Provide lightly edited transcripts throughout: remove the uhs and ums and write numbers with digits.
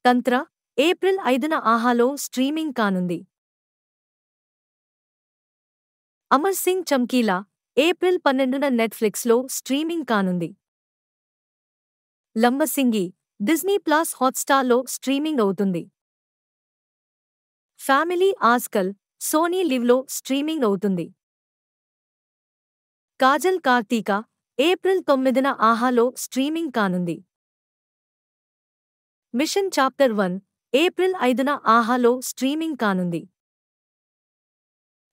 తంత్ర April 5న ఆహాలో streaming కానుంది. Amar Singh చమ్కీలా April 12న నెట్ఫ్లిక్స్లో స్ట్రీమింగ్ కానుంది. లంబసింగి డిజ్నీ ప్లస్ హాట్‌స్టార్‌లో స్ట్రీమింగ్ అవుతుంది. ఫ్యామిలీ ఆజ్‌కల్ సోనీ లివ్‌లో స్ట్రీమింగ్ అవుతుంది. కాజల్ కార్తీక ఏప్రిల్ 9న ఆహాలో స్ట్రీమింగ్ కానుంది. మిషన్ చాప్టర్ 1 ఏప్రిల్ 5న ఆహాలో స్ట్రీమింగ్ కానుంది.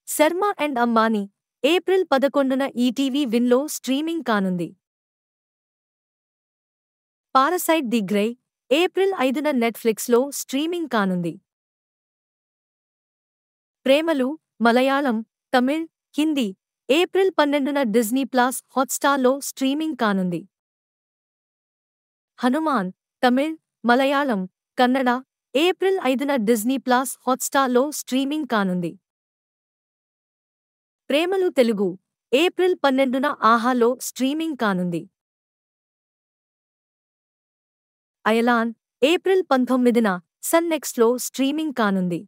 శర్మ అండ్ అంబానీ ఏప్రిల్ 11న ఈటీవీ విన్‌లో స్ట్రీమింగ్ కానుంది. పారసైట్ ది గ్రై ఏప్రిల్ 5న నెట్ఫ్లిక్స్లో స్ట్రీమింగ్ కానుంది. ప్రేమలు మలయాళం, తమిళ్, హిందీ ఏప్రిల్ 12న డిజ్నీ ప్లస్ హాట్‌స్టార్‌లో స్ట్రీమింగ్ కానుంది. హనుమాన్ తమిళ్, మలయాళం, కన్నడ ఏప్రిల్ 5న డిజ్నీ ప్లస్ హాట్‌స్టార్‌లో స్ట్రీమింగ్ కానుంది. ప్రేమలు తెలుగు ఏప్రిల్ 12న ఆహాలో స్ట్రీమింగ్ కానుంది. అయలాన్ ఏప్రిల్ 19న సన్ నెక్స్ట్‌లో స్ట్రీమింగ్ కానుంది.